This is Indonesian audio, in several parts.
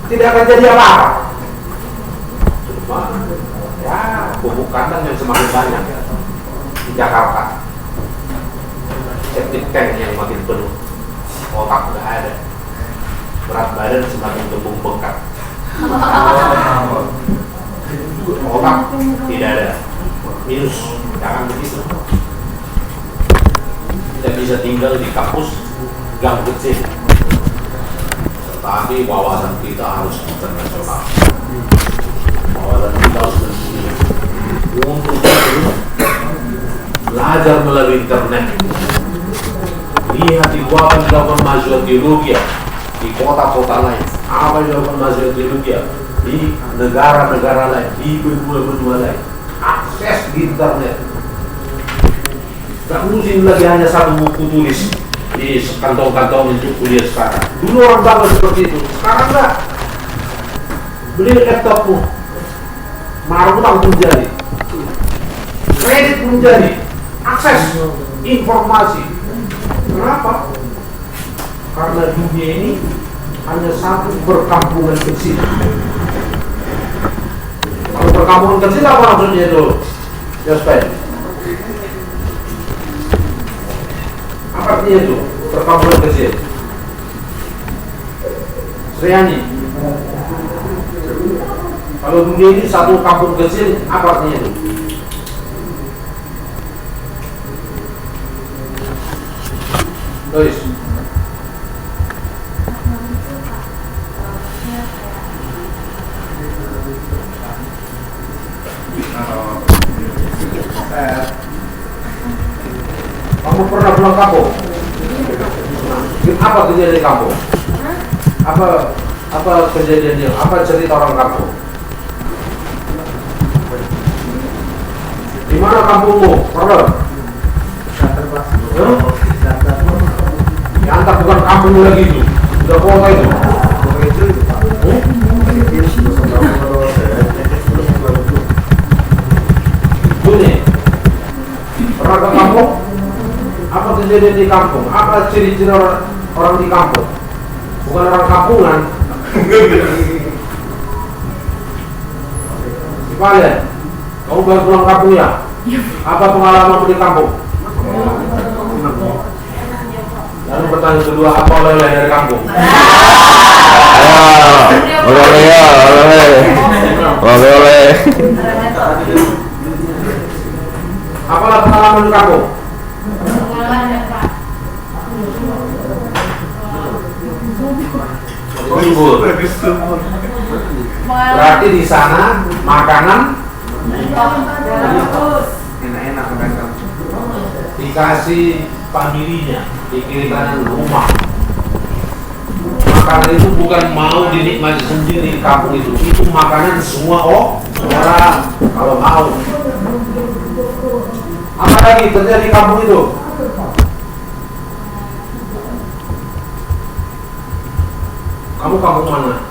tidak akan jadi apa-apa. Cuma ya pupuk kandang yang semakin banyak di Jakarta, septic tank yang makin penuh, otak nggak ada, berat badan semakin gembung bengkak, otak tidak ada, minus. Jangan begitu. Kita bisa tinggal di kampus gang kecil, tetapi wawasan kita harus internasional. Wawasan kita harus mendunia. Untuk itu belajar melalui internet. Lihat di apa yang dilakukan mahasiswa teologi di kota-kota lain, apa yang dilakukan mahasiswa teologi di negara-negara lain, di benua-benua lain. Akses di internet. Gak mungkin lagi hanya satu buku tulis di kantong-kantong untuk kuliah sekarang. Dulu orang bangga seperti itu, sekarang enggak. Beli laptopmu, marutang pun jadi, kredit pun jadi, akses informasi. Kenapa? Karena dunia ini hanya satu perkampungan kecil. Kalau perkampungan kecil apa maksudnya itu? Jasper. Apa artinya itu? Perkampungan kecil. Sriani. Kalau dunia ini satu kampung kecil, apa artinya itu? Lois. Kamu pernah pulang kampung? Apa kejadian di kampung? Apa kejadiannya? Apa cerita orang kampung? Di mana kampungmu? Pernah? Diantar bukan kampung lagi itu, udah kota itu. Ini pernah ke kampung? Apa kejadian di kampung? Apa ciri-ciri orang di kampung? Bukan orang kampungan. Kalian, kamu baru pulang kampung ya? Apa pengalaman di kampung? Lalu pertanyaan kedua, apa oleh-oleh dari kampung? Oleh. Apalah pengalaman di kampung? Libur. Berarti di sana makanan enak-enak dikasih familinya, dikirimkan rumah. Makanan itu bukan mau dinikmati sendiri di kampung itu makanan semua orang kalau mau. Apa lagi terjadi di kampung itu? Kamu kampung mana?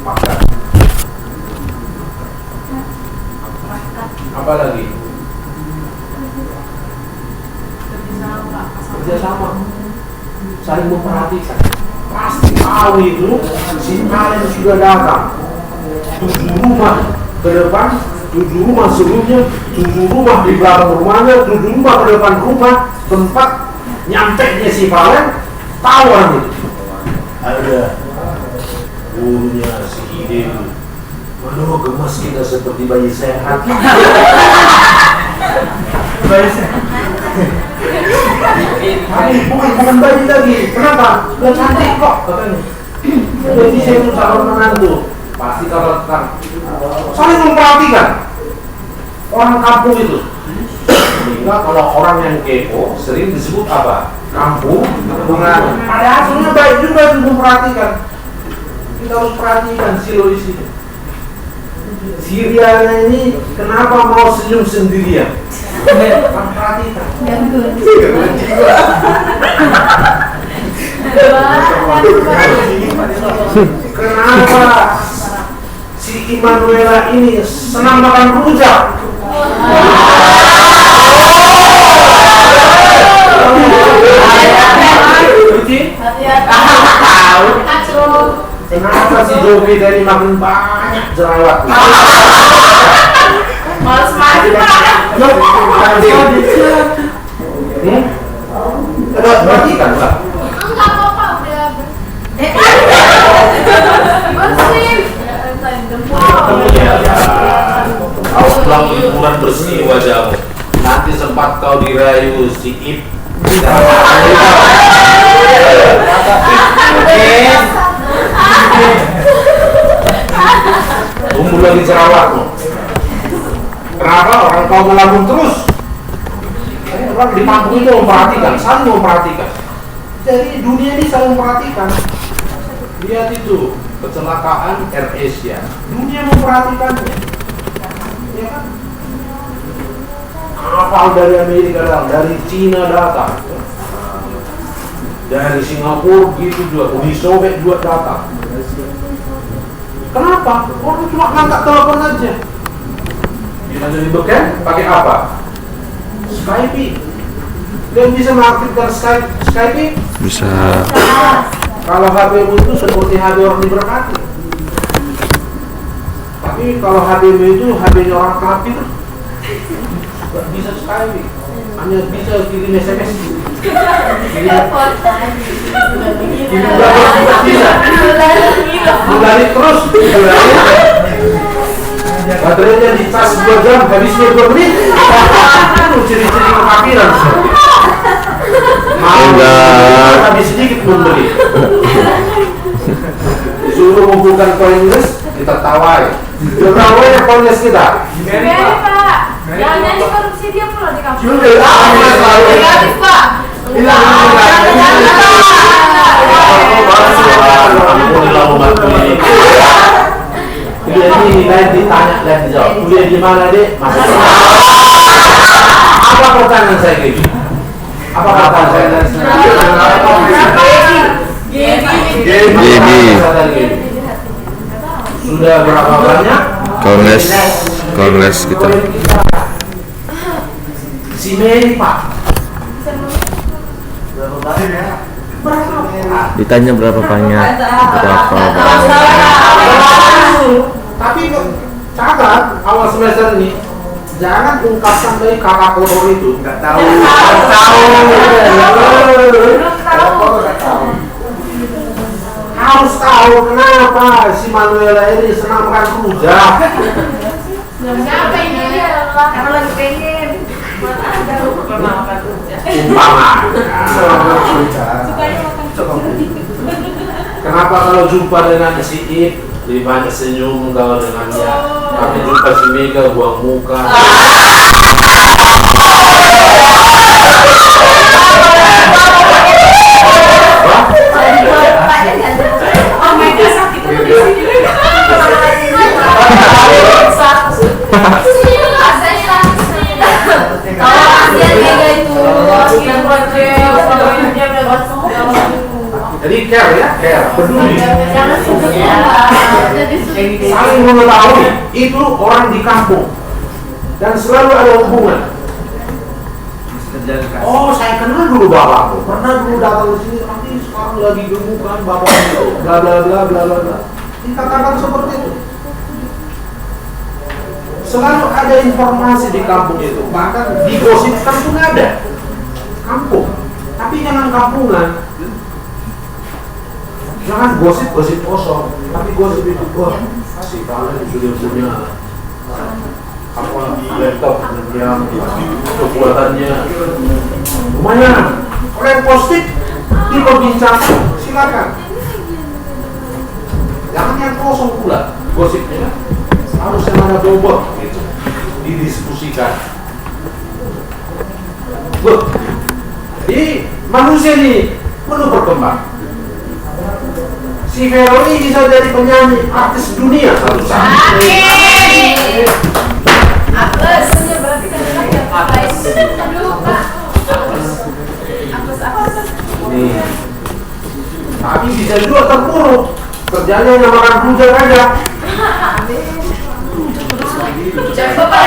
Pakat. Apa lagi? Kerjasama. Saling memperhatikan. Pasti tahu itu si kalian sudah datang 7 rumah ke depan, 7 rumah sebelumnya, 7 rumah di belakang rumahnya, 7 rumah ke depan rumah, tempat nyampenya si kalian tahu orang itu. Ada gurunya si ide itu. Mana gemas kita seperti bayi sehat. Bayi sehat. Bukan bayi lagi. Kenapa? Udah cantik kok katanya. Jadi saya itu calon menantu. Pasti kalau saling memperhatikan orang kampung itu. Sehingga kalau orang yang kepo sering disebut apa? Kampung. Ada hasilnya baik juga itu memperhatikan. Kita harus perhatikan silo di sini. Sirianya ini kenapa mau senyum sendirian? Perhatikan. Kenapa si Immanuela ini senang makan rujak? Kenapa si Jovi tadi makin banyak jerawat? Males mandi Pak. Berarti kan Pak? Enggak apa-apa udah. Bersih. Kau pulang liburan bersih wajahmu. Nanti sempat kau dirayu si Ip. Tumbuh lagi jerawatmu. Kenapa orang kau melambung terus? Orang di kampung itu memperhatikan, saling memperhatikan. Jadi dunia ini saling memperhatikan. Lihat itu kecelakaan AirAsia. Dunia memperhatikannya. Ya kan? Kapal dari Amerika datang, dari Cina datang, dari Singapura gitu juga, Uni Soviet juga datang. Kenapa? Orang cuma ngangkat telepon aja. Kita jadi beken pakai apa? Skype. Dia bisa mengaktifkan Skype? Bisa. Kalau HP itu seperti HP orang diberkati. Tapi kalau HP itu HP-nya orang kafir, nggak bisa Skype. Hanya bisa kirim SMS. Mulai terus. Baterainya dicas 2 jam, habisnya 2 menit. Itu ciri-ciri kekafiran seperti itu. Mau habis sedikit membeli. Disuruh mengumpulkan koin Inggris, kita tawai. Berapa banyak koin Inggris kita? Beri Pak. Jangan nyanyi korupsi dia pula di kampung. Gratis Pak. Kuliah ini lain ditanya dan dijawab. Kuliah di mana dek? Masuk. Apa pertanyaan saya gini? Apa pertanyaan saya? Gini. Sudah berapa banyak? Kongres kita. Si Mary Pak. Ditanya berapa banyak? Tapi catat awal semester ini jangan ungkapkan dari kakak kotor itu. Nggak tahu. Harus tahu kenapa si Manuela ini senang makan rujak. Siapa ini dia? Karena lagi pengen. Umpama. Kenapa kalau jumpa dengan si Ip lebih banyak senyum kalau dengan dia, tapi jumpa si Mega buang muka. Jadi care ya, care, peduli. Saling mengetahui itu orang di kampung dan selalu ada hubungan. Oh, saya kenal dulu bapakku, pernah dulu datang ke sini, tapi sekarang lagi gemukan bapak itu, bla bla bla bla bla bla. Dikatakan seperti itu. Selalu ada informasi di kampung itu, bahkan digosipkan pun ada. Kampung, tapi jangan kampungan. Jangan gosip-gosip kosong, tapi gosip itu wah, si kalian sudah punya apa laptop yang kekuatannya lumayan, kalian posting diperbincangkan, silakan. Jangan yang kosong pula gosipnya, harus yang ada bobot gitu, didiskusikan. Jadi manusia ini perlu berkembang. Si Vero ini bisa jadi penyanyi artis dunia satu saat. Amin. Apes. Berarti kan aduh Pak. Apes. Nih. Tapi bisa juga terpuruk. Kerjanya yang makan rujak aja. Coba Pak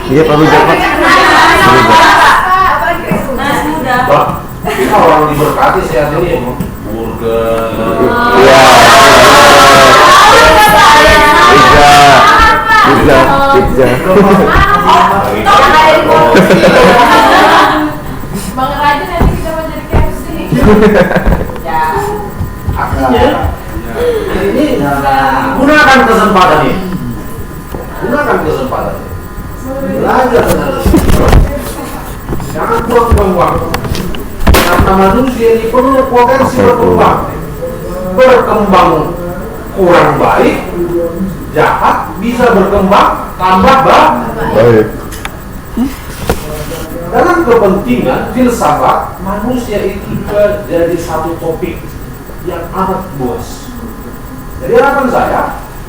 Iya Pak Rujak Pak. Wah, kita orang diberkati sehat ini. Burger. Iya. Yang ada di korupsi. Bang Raja nanti kita mau jadi KFC. Ya. Artinya ini gunakan kesempatan ini. Gunakan kesempatan ini. Belajar dengan jangan buang-buang waktu. Karena manusia ini penuh potensi berkembang kurang baik, jahat, bisa berkembang tambah baik. Dalam kepentingan filsafat, manusia itu juga jadi satu topik yang amat luas. Jadi harapan saya,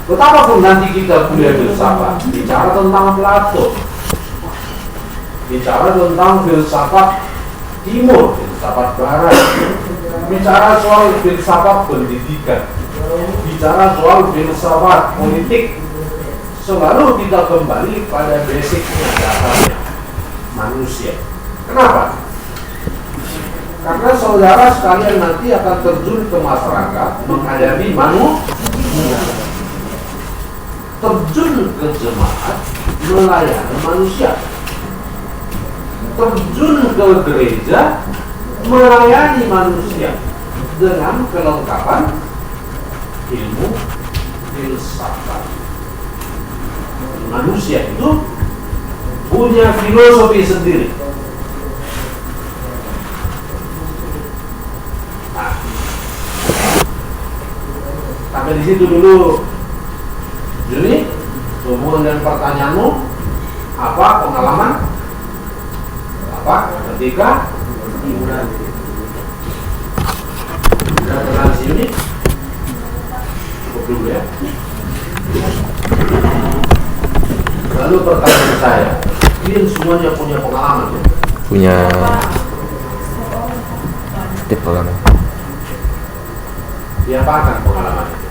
betapapun nanti kita kuliah filsafat, bicara tentang Plato, bicara tentang filsafat timur, filsafat barat, bicara soal filsafat pendidikan, bicara soal filsafat politik, selalu kita kembali pada basicnya, dasarnya manusia. Kenapa? Karena saudara sekalian nanti akan terjun ke masyarakat menghadapi manusia, terjun ke jemaat melayani manusia, terjun ke gereja melayani manusia dengan kelengkapan ilmu filsafat. Manusia itu punya filosofi sendiri. Nah, sampai di situ dulu. Juni, hubungan dengan pertanyaanmu, apa pengalaman? Apa ketika liburan? Sudah kenal si Juni? Cukup dulu ya. Lalu pertanyaan saya, kalian semuanya punya pengalaman ya? Punya tip pengalaman. Diapakan pengalaman itu?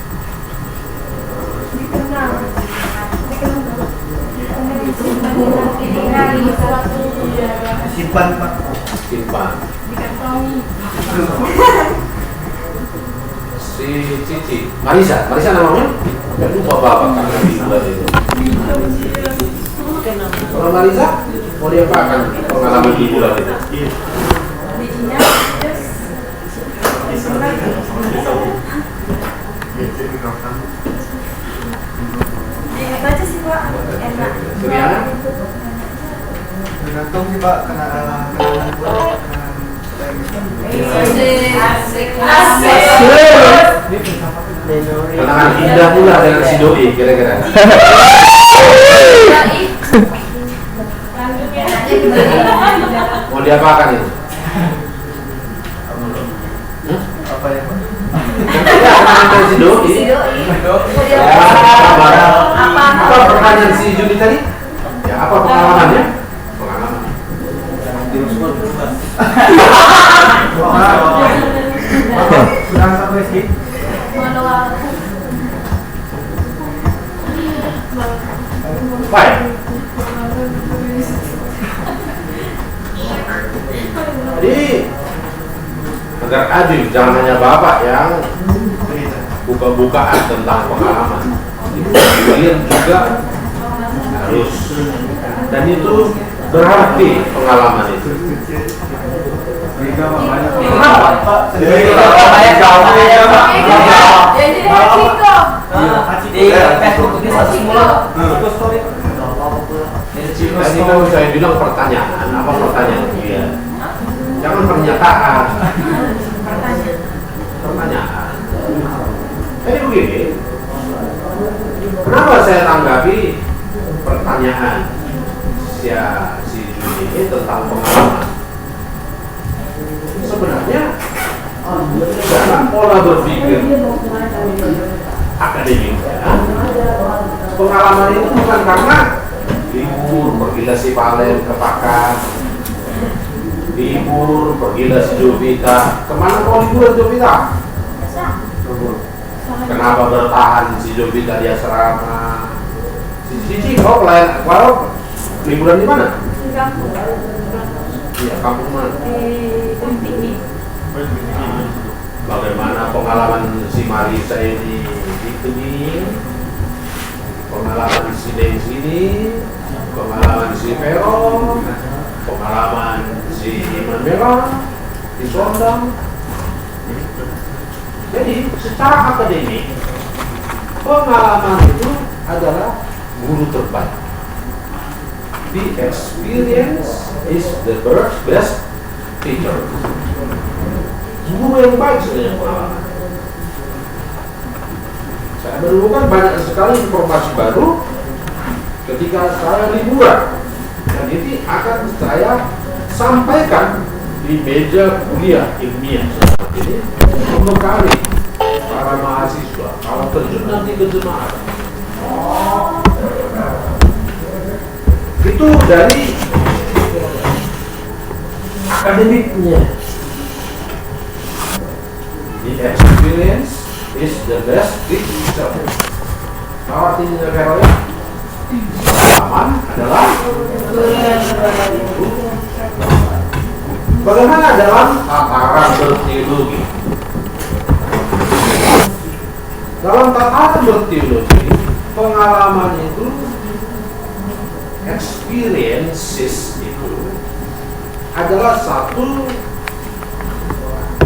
Simpan Pak. Simpan. Si Cici, Marisa namanya? Gak lupa bapak karena dibuat itu. Kalau Marisa, mau diapakan pengalaman di bulan itu? Baca sih Pak, enak. Suriana? Tergantung sih Pak, kenangan Kenangan indah pula dengan si Doi kira-kira. Mau diapakan itu? apa ya Pak? Kenangan si Doi. Apa pertanyaan si Juni tadi? Ya apa pengalamannya? Pengalaman. Sudah sampai sih. Baik. Jadi agar adil, jangan hanya bapak yang buka-bukaan tentang pengalaman. Kalian juga harus, dan itu berarti pengalaman itu. Kenapa Pak? Jadi Ciko. Di Facebook ini semula. Tadi kan saya bilang pertanyaan, apa pertanyaan dia? Jangan pernyataan. Pertanyaan. Jadi begini, kenapa saya tanggapi pertanyaan si Juni ini tentang pengalaman? Sebenarnya dalam pola berpikir akademiknya, pengalaman itu bukan karena libur pergilah si Palen ke Pakan, libur pergilah si Jovita. Kemana kau liburan Jovita? Kenapa bertahan si Jovita di asrama? Si Cici kau pelayan, kau liburan di mana? Di kampung. Iya, kampung mana? Bagaimana pengalaman si Marisa ini di Tebing, pengalaman si Deng sini, pengalaman si Vero, pengalaman si Imam di Sondang. Jadi secara akademik pengalaman itu adalah guru terbaik. The experience is the best teacher. Guru yang baik sebenarnya pengalaman. Saya menemukan banyak sekali informasi baru ketika saya liburan, dan ini akan saya sampaikan di meja kuliah ilmiah seperti ini untuk kami para mahasiswa kalau terjun nanti ke jemaat. Itu dari akademiknya. The experience is the best teacher. Apa artinya Vero ya? Pengalaman adalah guru. Bagaimana dalam tataran berteologi? Dalam tataran berteologi, pengalaman itu, experiences itu adalah satu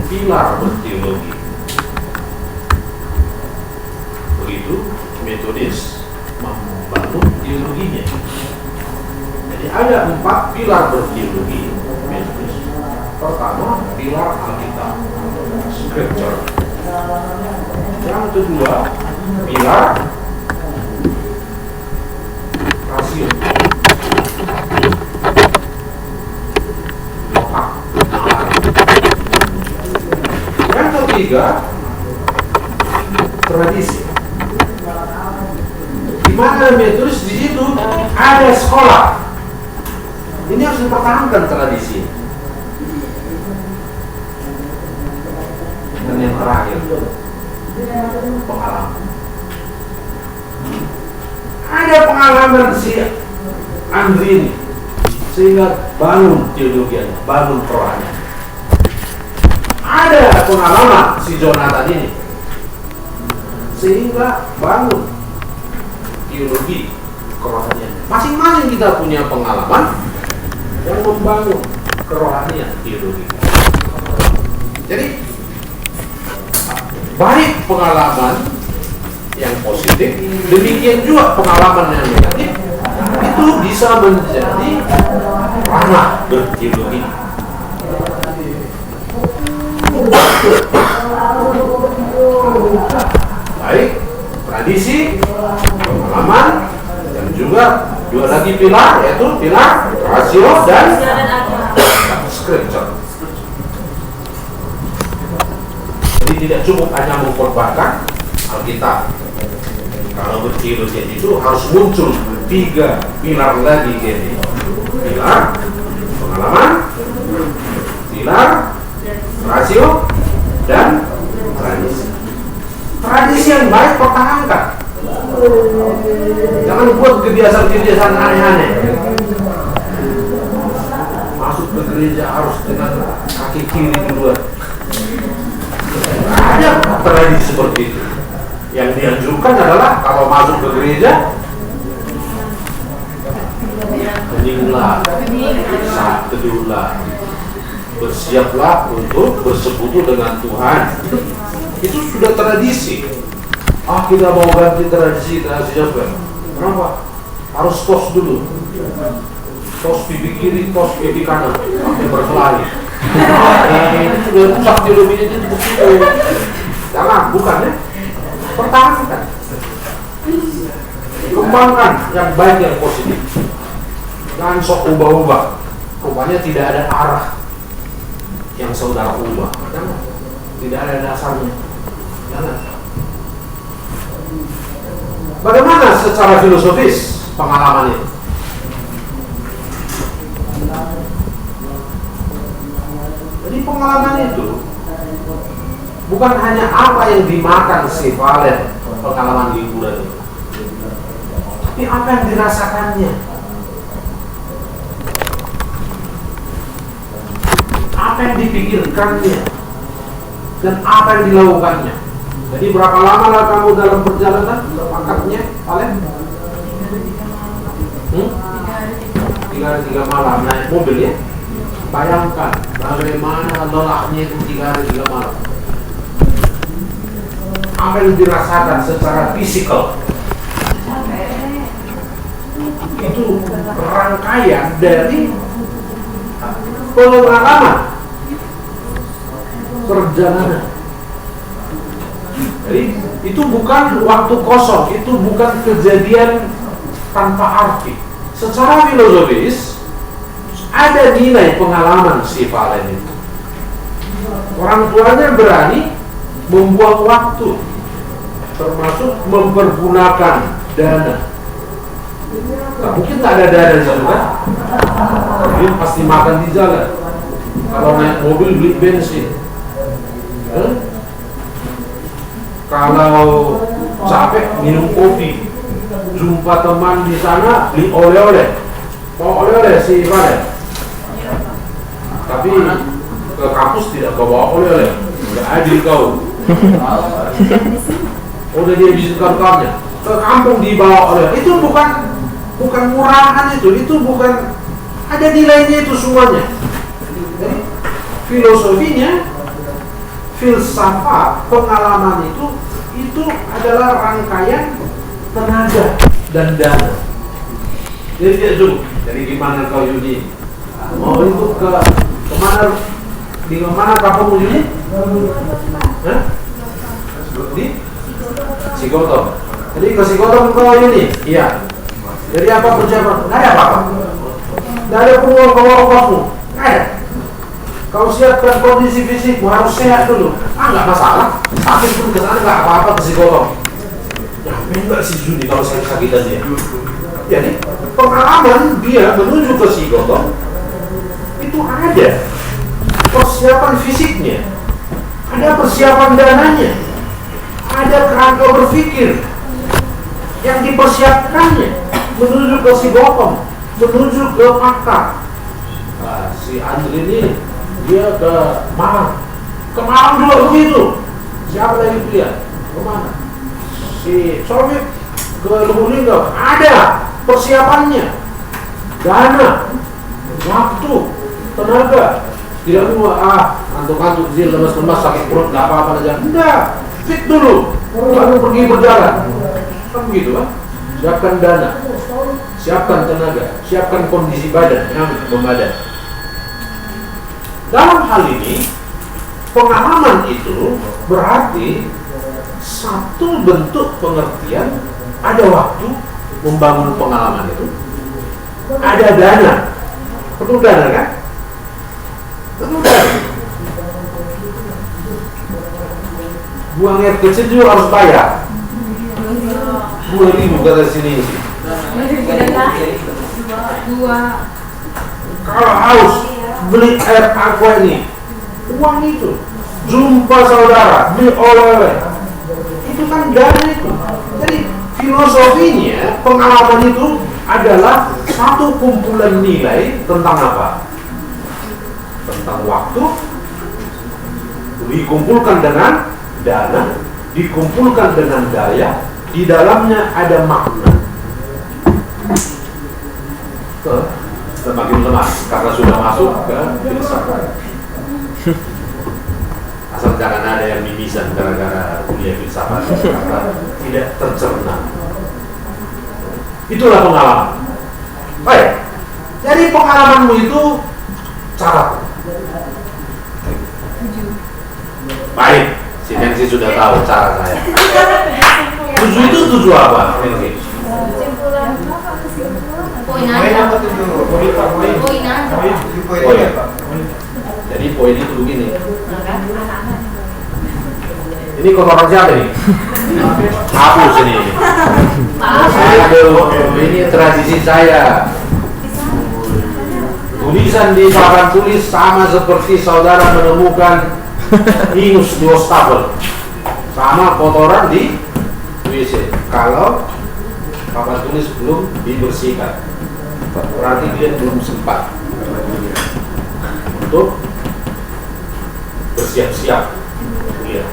pilar berteologi. Begitu metodis membangun teologinya. Jadi ada 4 pilar berteologi metodis. Pertama, pilar Alkitab, Scripture. Yang kedua, pilar rasio, otak, nalar. Yang ketiga, tradisi. Di mana metodis di situ ada sekolah. Ini harus dipertahankan tradisi. Dan yang terakhir, pengalaman. Ada pengalaman si Andri ini sehingga bangun teologianya, bangun perorangan. Ada pengalaman si Jonathan ini sehingga bangun teologi kerohanian. Masing-masing kita punya pengalaman yang membangun kerohanian teologi. Jadi baik pengalaman yang positif, demikian juga pengalaman yang negatif itu bisa menjadi ranah berteologi. Baik tradisi, pengalaman, dan juga dua lagi pilar, yaitu pilar rasio dan scripture. Jadi tidak cukup hanya mengkhotbahkan Alkitab. Kalau berteologi itu harus muncul 3 pilar lagi, jadi pilar pengalaman, pilar rasio, dan tradisi. Tradisi yang baik pertahankan. Jangan buat kebiasaan-kebiasaan aneh-aneh. Masuk ke gereja harus dengan kaki kiri duluan. Ada tradisi seperti itu. Yang dianjurkan adalah kalau masuk ke gereja, keninglah, saat teduhlah, bersiaplah untuk bersekutu dengan Tuhan. Itu sudah tradisi. Kita mau ganti tradisi apa? Kenapa? Harus tos dulu. Tos pipi kiri, tos pipi kanan, sampai berkelahi. Ini sudah rusak teologinya itu begitu. Jangan, bukan ya? Pertahankan. Kembangkan yang baik, yang positif. Jangan sok ubah-ubah. Rupanya tidak ada arah yang saudara ubah. Jangan. Tidak ada dasarnya. Jangan. Bagaimana secara filosofis pengalaman itu? Jadi pengalaman itu bukan hanya apa yang dimakan si Valen, pengalaman liburan itu, tapi apa yang dirasakannya, apa yang dipikirkannya, dan apa yang dilakukannya. Jadi berapa lama lah kamu dalam perjalanan? Pangkatnya Valen? 3 hari. 3 malam naik mobil ya. Bayangkan bagaimana lelahnya itu 3 hari 3 malam. Apa yang dirasakan secara fisikal itu rangkaian dari pengalaman perjalanan. Jadi itu bukan waktu kosong, itu bukan kejadian tanpa arti. Secara filosofis ada nilai pengalaman si Valen itu. Orang tuanya berani membuang waktu, termasuk mempergunakan dana. Nah, mungkin tak ada dana di sana, dia pasti makan di jalan. Kalau naik mobil beli bensin. Kalau capek minum kopi. Jumpa teman di sana beli oleh-oleh. Mau oleh-oleh si Valen. Tapi ke kampus tidak kau bawa oleh-oleh. Tidak adil kau. Udah dia bisa kawannya. Ke kampung dibawa oleh. Itu bukan murahan itu bukan, ada nilainya itu semuanya. Jadi filosofinya, filsafat pengalaman itu adalah rangkaian tenaga dan dana. Jadi dia dulu. Jadi gimana kau Yudi? Mau itu kemana? Di mana kampung Yudi? Hah? Di Sigotong. Jadi ke Sigotong kau Yudi? Iya. Jadi apa persiapan? Nggak ada apa-apa. Nggak ada peluang-peluang. Nggak ada. Kau siapkan kondisi fisikmu, harus sehat dulu. Nggak masalah. Sakit pun ke sana nggak apa-apa ke Sigotong. Ya, enggak sih Juni kalau sakit aja. Jadi pengalaman dia menuju ke Sigotong itu ada persiapan fisiknya, ada persiapan dananya, ada kerangka berpikir yang dipersiapkannya menuju ke Sigotong, menuju ke Pakar. Nah, si Andri ini dia ke Malang dulu begitu. Siapa lagi dia? Kemana? Si Soviet ke Lubulingga, ada persiapannya, dana, waktu, tenaga. Tidak cuma ngantuk-ngantuk, dia lemas-lemas, sakit perut, nggak apa-apa aja. Enggak, fit dulu, baru pergi berjalan. Kan begitu kan? Siapkan dana, siapkan tenaga, siapkan kondisi badan yang memadai. Dalam hal ini, pengalaman itu berarti satu bentuk pengertian, ada waktu membangun pengalaman itu, ada dana, perlu dana kan? Perlu dana. Buang air kecil juga harus bayar. 2.000 kata sini. Kalau haus beli air aqua ini, uang itu. Jumpa saudara, beli oleh-oleh, itu kan dana itu. Jadi filosofinya pengalaman itu adalah satu kumpulan nilai tentang apa? Tentang waktu, dikumpulkan dengan dana, dikumpulkan dengan daya, di dalamnya ada makna. Semakin lemas karena sudah masuk ke filsafat. Asal jangan ada yang mimisan gara-gara kuliah filsafat karena tidak tercerna. Itulah pengalaman. Baik. Jadi pengalamanmu itu cara. Baik. Si Nancy sudah tahu cara saya. Tujuh itu tujuh apa? Nancy? Poin apa tuh? Poin. Jadi poin itu begini. Ini kotoran siapa nih? Hapus ini. Ini tradisi saya. Tulisan di papan tulis sama seperti saudara menemukan ingus di wastafel, sama kotoran di WC. Kalau papan tulis belum dibersihkan, berarti dia belum sempat untuk bersiap-siap. Iya.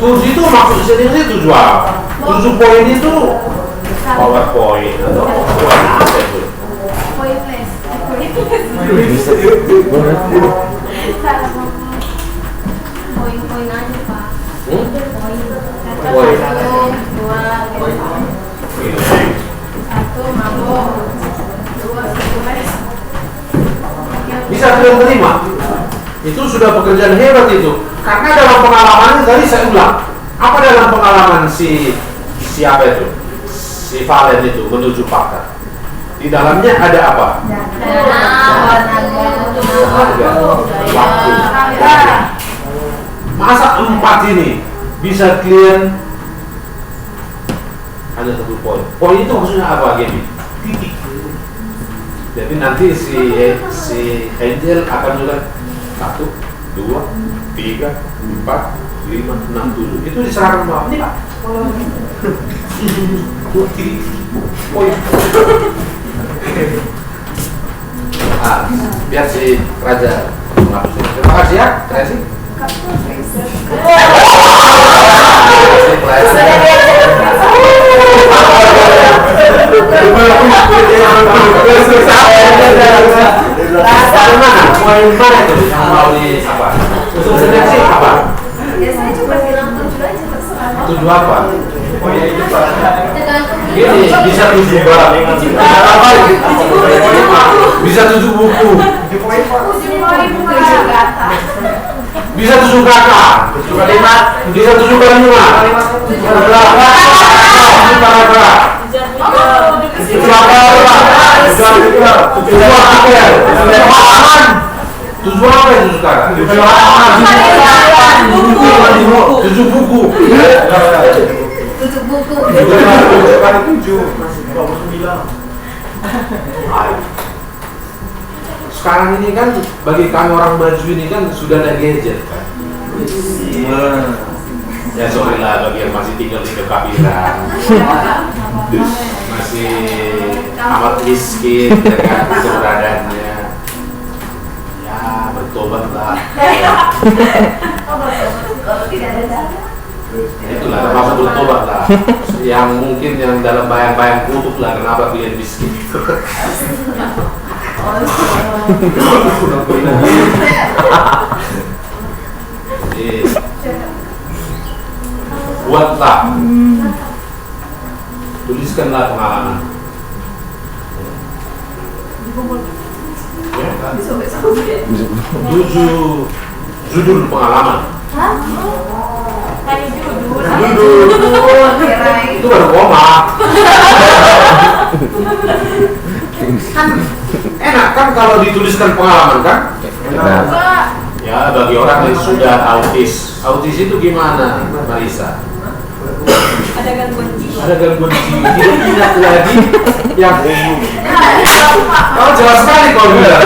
7 itu maksud seriusnya 7 apa? 7 poin itu PowerPoint atau poin apa itu? Pointless. Poin-poin aja Pak. Poin. Poin. 1, 2, 1 mabok, 2 stres. Bisa kalian terima? Itu sudah pekerjaan hebat itu. Karena dalam pengalaman tadi saya ulang. Apa dalam pengalaman siapa itu? Si Valen itu menuju pakar. Di dalamnya ada apa? Harga, waktu. Masa 4 ini bisa klien hanya 1 poin. Poin itu maksudnya apa, Gaby? Titik. Jadi nanti si Angel akan bilang 1, 2, 3, 4, 5, 6, 7. Itu diserahkan sama ini Pak. Poin. Biar si Raja menghapusnya. Terima kasih ya, Tracy. Poin mana itu? Mau di apa? Usul seleksi apa? Ya saya cuma bilang 7 aja terserah. 7 apa? Poinnya itu Pak. Tergantung Ini bisa 7 barang. Bisa 7 buku. 7 poin Pak. 7 poin 7 kata. Bisa 7 kata. 7 kalimat. Bisa 7 kalimat. 7 paragraf. 7 apa itu sekarang? 7 buku. 7 buku. 7 kali 7 29. Sekarang ini kan bagi kami orang maju ini kan sudah ada gadget kan. Ya sorry lah bagi yang masih tinggal di kekabilan, masih amat miskin dengan keberadaannya. Ya bertobat lah. Kalau tidak ada dana. Itulah termasuk bertobat lah. Yang mungkin yang dalam bayang-bayang kutub lah kenapa kalian miskin. Jadi, buatlah, tuliskanlah pengalaman. Ya, kan? 7 judul pengalaman. Hah? Tadi judul. Kirain. Itu baru koma. Kan enak kan kalau dituliskan pengalaman kan? Nah, Pak. Ya bagi orang yang sudah autis itu gimana, Marisa? Ada gangguan jiwa. Ada gangguan jiwa, tidak ingat lagi yang umum. Kau jelas sekali kau bilang.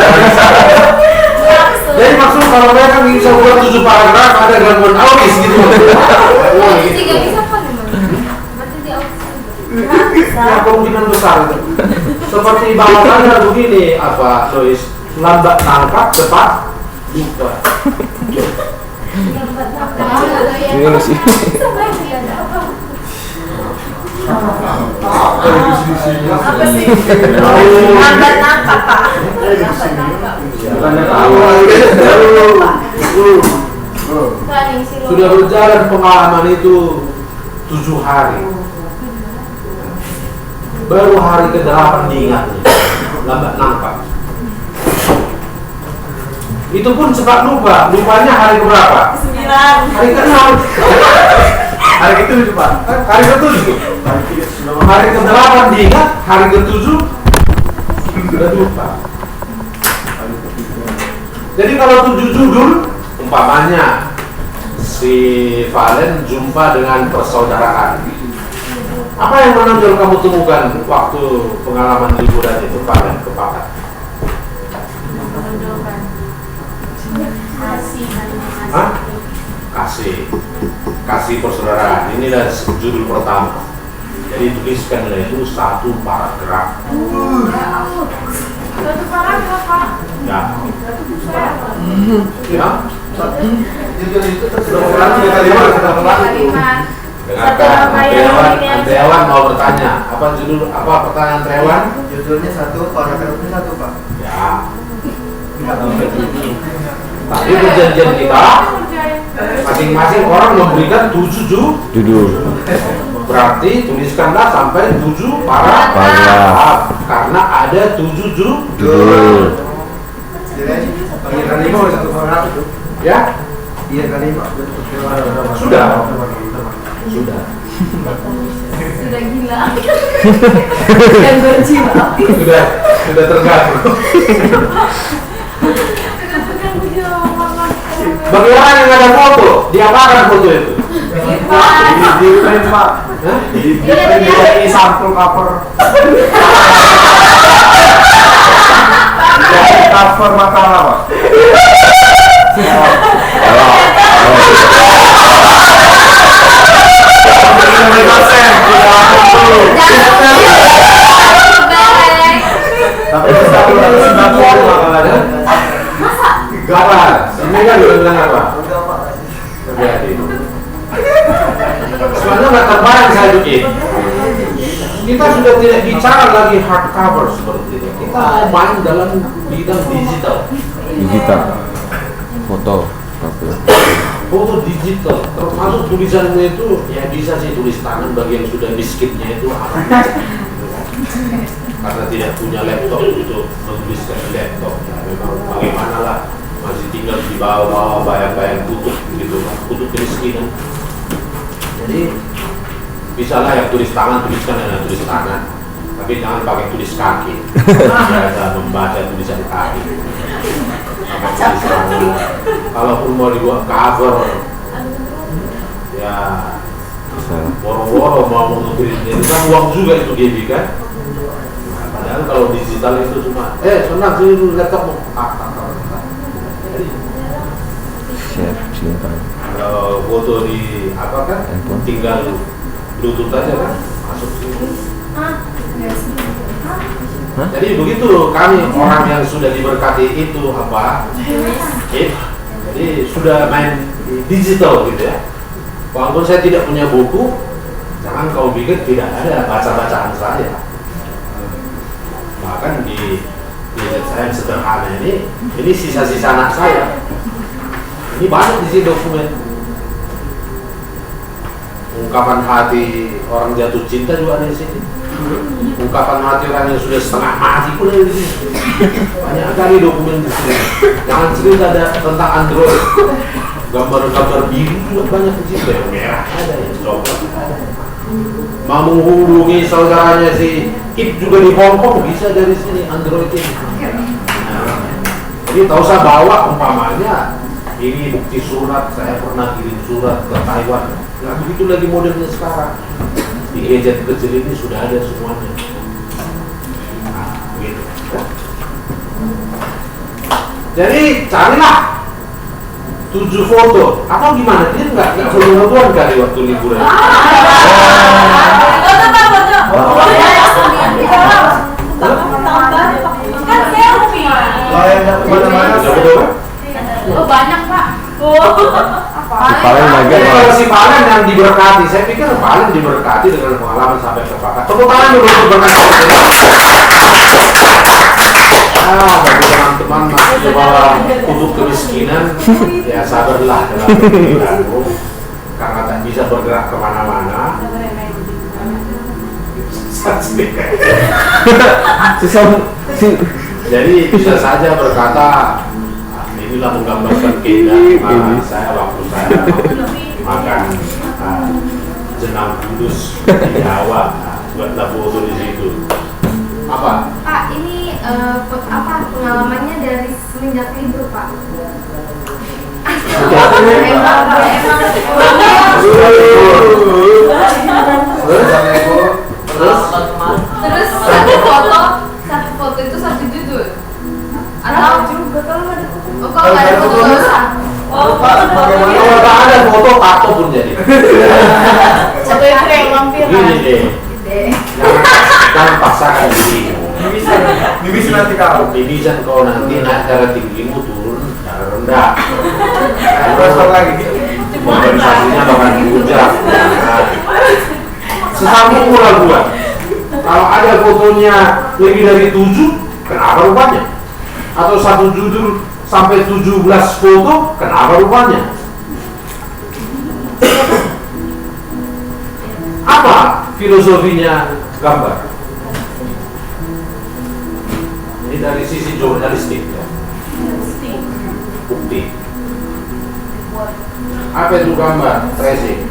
Jadi maksud kalau mereka bisa buat 7 paragraf ada gangguan autis gitu. Autis juga bisa kan? Berarti di autis. Ya kemungkinan besar itu. Seperti bahasanya begini apa, Lois? Lambat tangkap, cepat lupa. ini sih. Apa sih? Lambat nangkap Pak. Lambat nangkap. Bukannya tahu. Sudah berjalan pengalaman itu 7 hari. Baru hari ke-8 diingatnya. Lambat nangkap. Itu pun cepat lupa. Lupanya hari ke-berapa? 9. Hari ke-6. Hari ke-7 Pak. Hari ke-7. Hari ke-8 diingat, hari ke-7 sudah lupa. Jadi kalau 7 judul, umpamanya si Valen jumpa dengan persaudaraan. Apa yang menonjol kamu temukan waktu pengalaman liburan itu Valen ke Pakar? Hah? Kasih persaudaraan. Inilah judul pertama. Jadi tuliskanlah itu 1 paragraf. Satu paragraf Pak. Ya. Ya. Jujur itu sudah kali. Dengarkan, Andreawan mau bertanya. Apa judul? Apa pertanyaan Andreawan? Judulnya satu, paragrafnya satu, Pak. Ya. Tapi perjanjian kita masing-masing orang memberikan 7 Judul. berarti tuliskanlah sampai 7 paragraf karena ada 7 Judul. Jadi, iya kali 5 satu paragraf itu. ya Iya kali 5. sudah Sudah gila. Dan berjiwa. sudah terganggu. Bagi orang yang ada foto, diapakan foto itu? Di print, Pak. Hah? Di print dari sampul cover. Dari cover makalah, Pak. Tapi makalahnya. Gawat. Ini kan bilang apa? Terjadi. Sebenarnya nggak terbayang saya bikin. Kita sudah tidak bicara lagi hardcover seperti itu. Kita mau main dalam bidang digital. Digital. Foto. Oke. Foto digital, termasuk tulisannya itu ya bisa sih tulis tangan bagi yang sudah miskinnya itu apa? Karena tidak punya laptop untuk menuliskan di laptop. Ya, memang bagaimana lah masih tinggal di bawah bayang-bayang kutub gitu, kutub kemiskinan. Jadi bisalah yang tulis tangan tuliskan dengan tulis tangan, tapi jangan pakai tulis kaki. Biasa membaca tulisan kaki. Kalaupun mau dibuat cover, ya woro-woro mau mengirimnya itu kan uang juga itu dia kan. Nah, padahal kalau digital itu cuma senang sih lu laptop mau jadi Share, simpan. kalau foto di apa kan Handphone. tinggal bluetooth aja kan masuk sini. Jadi begitu kami orang yang sudah diberkati itu apa? Jadi sudah main digital gitu ya. Walaupun saya tidak punya buku, jangan kau pikir tidak ada baca-bacaan saya. Bahkan di gadget saya yang sederhana ini sisa-sisa anak saya. Ini banyak di sini dokumen. Ungkapan hati orang jatuh cinta juga ada di sini. Ungkapan hati orang yang sudah setengah mati pun ada di sini. Banyak kali dokumen di sini. Jangan cerita ada tentang Android. Gambar-gambar biru juga banyak di sini. Yang merah ada, yang coklat ada. Mau menghubungi saudaranya si Ip juga di Hong Kong bisa dari sini Android ini. Nah, jadi tak usah bawa umpamanya ini bukti surat saya pernah kirim surat ke Taiwan. Nah begitu lagi modelnya sekarang. Di gadget kecil ini sudah ada semuanya. Nah, gitu. Jadi carilah 7 foto atau gimana? Dia nggak perlu fotoan kali waktu liburan. Kan selfie. Kalau yang nggak kemana-mana, Oh banyak Pak. Paling bagian Kalau si Valen yang diberkati, saya pikir Valen diberkati dengan pengalaman sampai ke Pakar. Tepuk tangan dulu untuk berkati. Bagi teman-teman masih di bawah kutub kemiskinan, ya sabarlah dalam bergerakmu, karena tak bisa bergerak kemana-mana. Jadi bisa saja berkata, inilah menggambarkan keindahan saya waktu saya makan jenang kudus di Jawa. Buatlah foto di situ. Apa? Pak, ini pengalamannya dari semenjak libur Pak. Terus satu foto itu satu judul. Atau juga kalau ada foto. Kalau nggak ada foto nggak usah. Kalau tak ada foto tato pun jadi. Satu itu yang mampir. Gini deh. Jangan paksakan diri. bisa nanti kau. Bisa kau nanti naik darah tinggimu turun darah rendah. Transfer lagi. Kompensasinya bakal diujak. Nah, sesambung pula gua. Kalau ada fotonya lebih dari 7, kenapa rupanya? Atau satu judul sampai 17 foto, kenapa rupanya? Apa filosofinya gambar? Ini dari sisi jurnalistik ya. Bukti. Apa itu gambar? Tracing.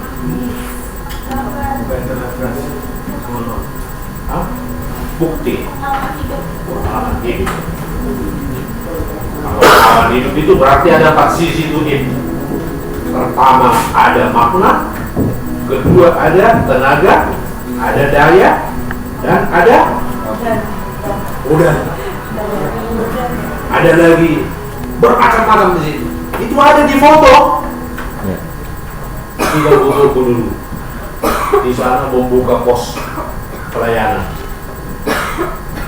Hah? Bukti. Pengalaman hidup. Kalau pengalaman hidup itu berarti ada 4 sisi tuh. Pertama ada makna, kedua ada tenaga, ada daya, dan ada udara. Ada lagi bermacam-macam di situ. Itu ada di foto. Tiga fotoku dulu. Di sana membuka pos pelayanan.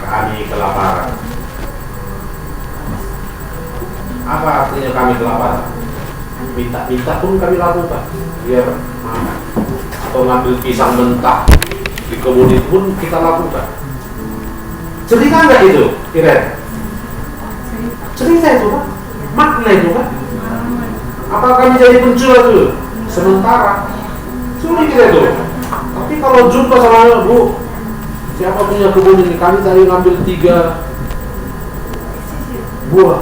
Kami kelaparan. Apa artinya kami kelaparan? Minta-minta pun kami lakukan biar makan. Atau ngambil pisang mentah di kebun itu pun kita lakukan. Cerita nggak itu, Iren? Cerita itu kan? Makna itu kan? Apa kami jadi pencuri itu? Sementara sulit kita itu. Tapi kalau jumpa sama Bu, siapa punya kebun ini? Kami tadi ngambil 3 buah.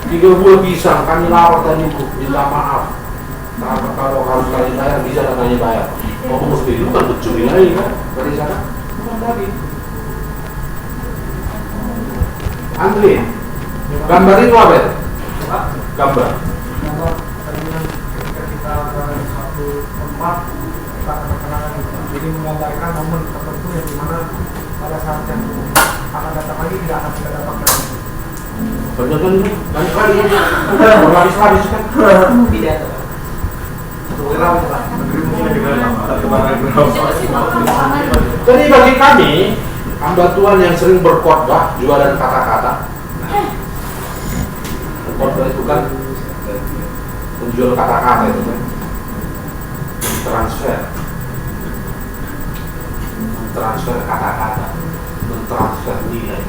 3 buah pisang, kami lapar tadi Bu, minta maaf. Kalau harus kalian bayar, bisa katanya bayar. Kamu mesti itu kan pencuri lagi kan? Dari sana, bukan lagi. Andri, gambar itu apa ya? Gambar. Ketika kita ke satu tempat, kita akan kenangan itu. Jadi menggambarkan momen tertentu yang dimana pada saat yang akan datang lagi tidak akan kita dapatkan. Benar kan ini? Banyak kali ini. Berlapis-lapis kan? Pidato. Jadi bagi kami, hamba Tuhan yang sering berkhotbah, jualan kata-kata. Khotbah itu kan menjual kata-kata itu kan. Transfer kata-kata, mentransfer nilai,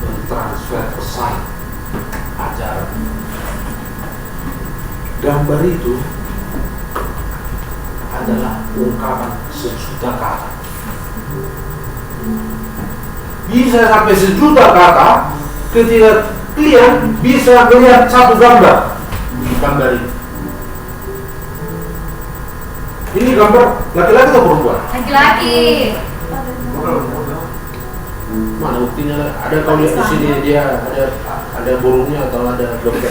mentransfer pesan, ajaran. Gambar itu adalah ungkapan sejuta kata. Bisa sampai sejuta kata ketika kalian bisa melihat satu gambar. Gambar ini. Ini gambar laki-laki atau perempuan? Laki-laki. Mana buktinya? Ada kalau lihat di sini dia ada burungnya atau ada dompet.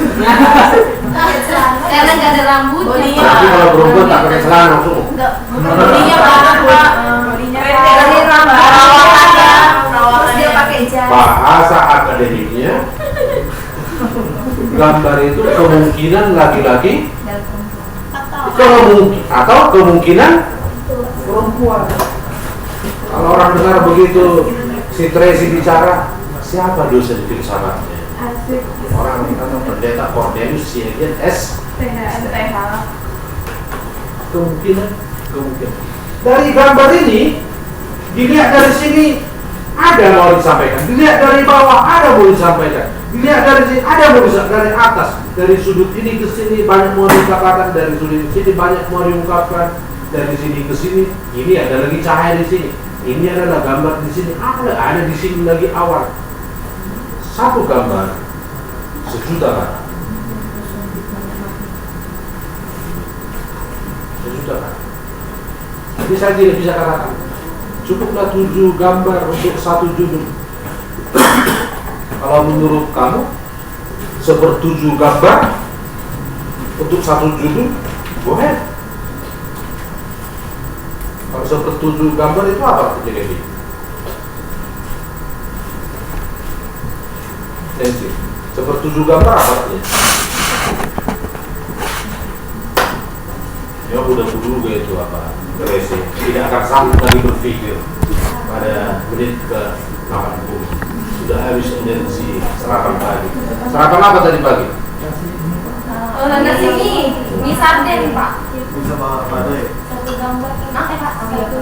Karena nggak ada rambutnya. Tapi kalau perempuan tak pakai celana langsung. Bodinya banget Pak. Bodinya dari perawakannya. Terus dia pakai jas. Bahasa akademiknya gambar itu kemungkinan laki-laki atau kemungkinan perempuan. Kalau orang dengar begitu si Tracy bicara, siapa dosen filsafatnya? Orang atau pendeta Cornelius Siagian S. Kemungkinan. Dari gambar ini dilihat dari sini ada mau disampaikan, dilihat dari bawah ada mau disampaikan, dilihat dari sini ada mau disampaikan, dari atas, dari sudut ini ke sini banyak mau diungkapkan, dari sudut sini banyak mau diungkapkan, dari sini ke sini ini ada lagi cahaya di sini, ini adalah gambar di sini, ada di sini lagi awal. Satu gambar sejuta kata. Jadi saya tidak bisa katakan cukuplah 7 gambar untuk satu judul. Kalau menurut kamu 7 gambar untuk satu judul, boleh. Kalau 7 gambar itu apa artinya ini? Tensi. 7 gambar apa artinya? Ya udah dulu kayak itu apa? Resi. Tidak akan sanggup lagi berpikir pada menit ke 80. Sudah habis energi sarapan pagi. Sarapan apa tadi pagi? Sana sini, mie sarden Pak. Bisa pada ya? Satu gambar. Nah, Pak, satu.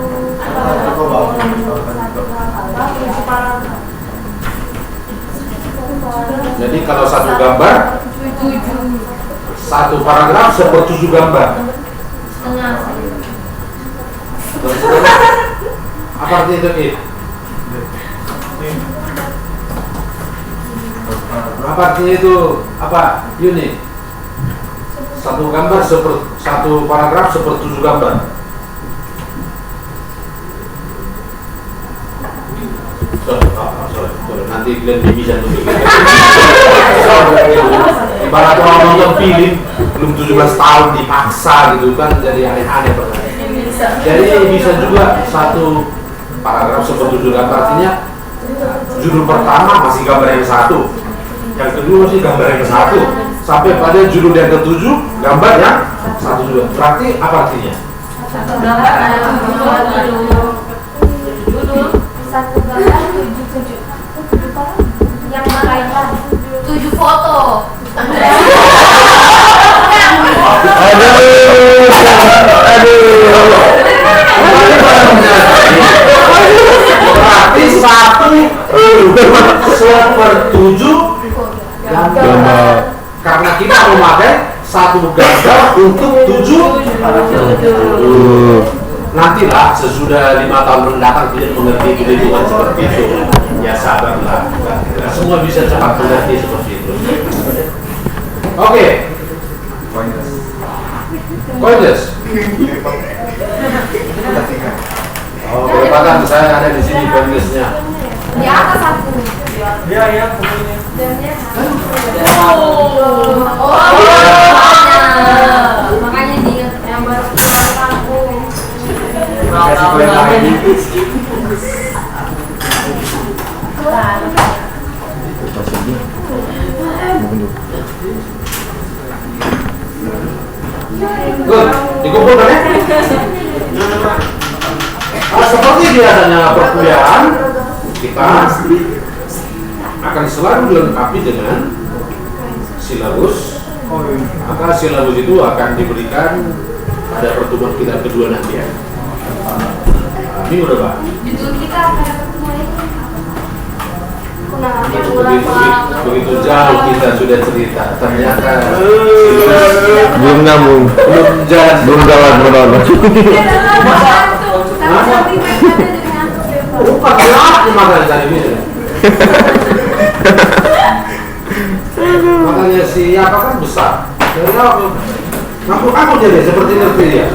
Jadi kalau satu gambar, satu paragraf sepertujuh gambar. Setengah. Apa artinya itu, Ip? Apa artinya itu? Apa? Yuni? Satu gambar satu paragraf sepertujuh gambar. Sorry. Nanti kalian bisa tuh. Ibarat orang nonton film belum 17 tahun dipaksa gitu kan, jadi aneh-aneh pertanyaan. Jadi bisa juga satu paragraf sepertujuh gambar, artinya judul pertama masih gambar yang satu, yang kedua masih gambar yang satu, sampai pada judul yang ketujuh gambar yang satu juga. Berarti apa artinya? Satu gambar ada judul. Satu gambar 7 yang berkaitan 7 foto. Berarti satu sepertujuh gambar. Karena kita memakai satu gambar untuk 7. Nantilah sesudah 5 tahun mendatang tidak mengerti kehidupan seperti itu. Ya sabarlah. Nah, semua bisa cepat mengerti seperti itu. Oke. Pointless. Oh, kelihatan saya ada di sini pointlessnya. Di atas satu. Iya, pokoknya. Makanya diingat yang baru aku. Kasih poin lagi. Good, dikumpulkan ya. Seperti biasanya perkuliahan kita akan selalu dilengkapi dengan silabus. Maka silabus itu akan diberikan pada pertemuan kita kedua nanti ya. Minggu depan. Judul kita pada pertemuan ini Begitu jauh kita sudah cerita, ternyata Belum nyambung. Belum jalan. bukan gelap makanya tadi ini. Makanya si apa kan besar. Dari aku jadi seperti ngerti dia.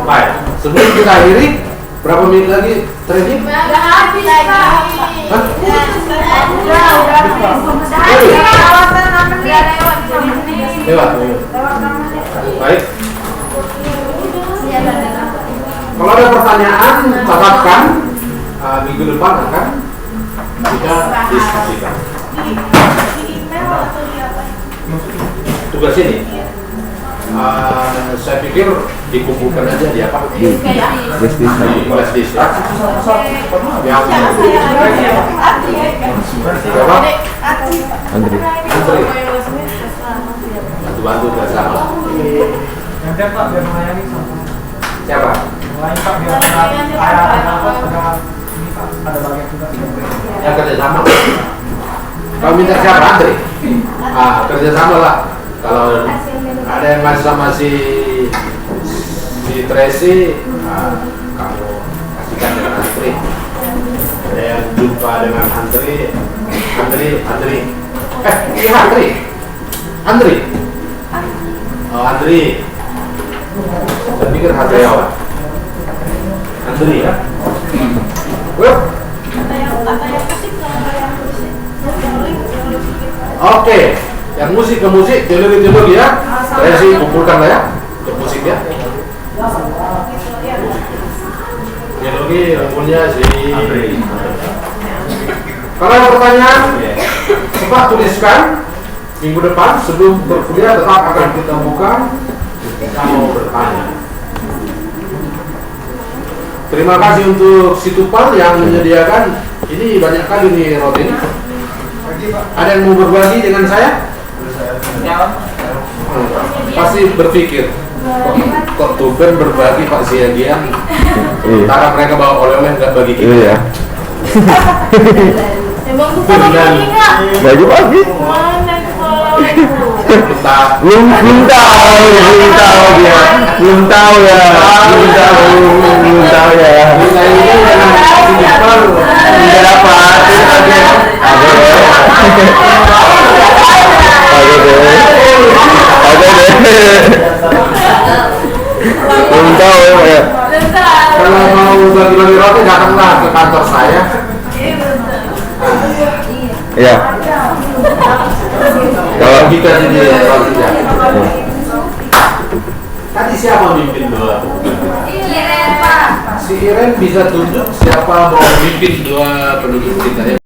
Baik, sebelum kita akhiri, berapa menit lagi training? Udah habis, Pak. Hah? Udah Lewat. Baik. Kalau ada pertanyaan, catatkan. Minggu depan akan kita diskusikan. Tugas ini, saya pikir dikumpulkan aja di apa? Di kelas distrik. Yang berapa? Andri. Bantu bersama. Nanti Pak biar melayani sama Siapa? yang lain Pak biar ada ini Pak ada bagian juga. Yang kerjasama. Kalau minta siapa? Andri. Kerjasama lah. Kalau ada yang masih sama si Tracy, kamu kasihkan dengan Andri. Ada yang jumpa dengan Andri. Andri. Oh, Andri. Saya pikir Hadriawan. Andri ya. Oke, yang musik ke musik, teologi ya. Saya sih kumpulkan lah ya untuk musik ya. Teologi punya si Andri. Kalau ada pertanyaan, cepat tuliskan. Minggu depan sebelum berkuliah tetap akan kita buka. Kita mau bertanya. Terima kasih untuk Situpal yang menyediakan. Ini banyak kali nih roti ini. Ada yang mau berbagi dengan saya? Pasti berpikir, kok tumben berbagi Pak Ziagian. Karena mereka bawa oleh-oleh nggak bagi kita. Iya. Emang bukan lagi nggak? Bagi-bagi. Mana kalau Bentar. Belum tahu dia. Belum tahu ya. Belum tahu ya. Kita ini dengan Situpal Tidak dapat. Belum tahu ya. kalau mau bagi-bagi roti datanglah ke kantor saya. Iya. Kalau kita jadi rotinya. Tadi siapa mimpin doa? Iren, Pak. Si Iren bisa tunjuk siapa mau mimpin doa penduduk kita ya?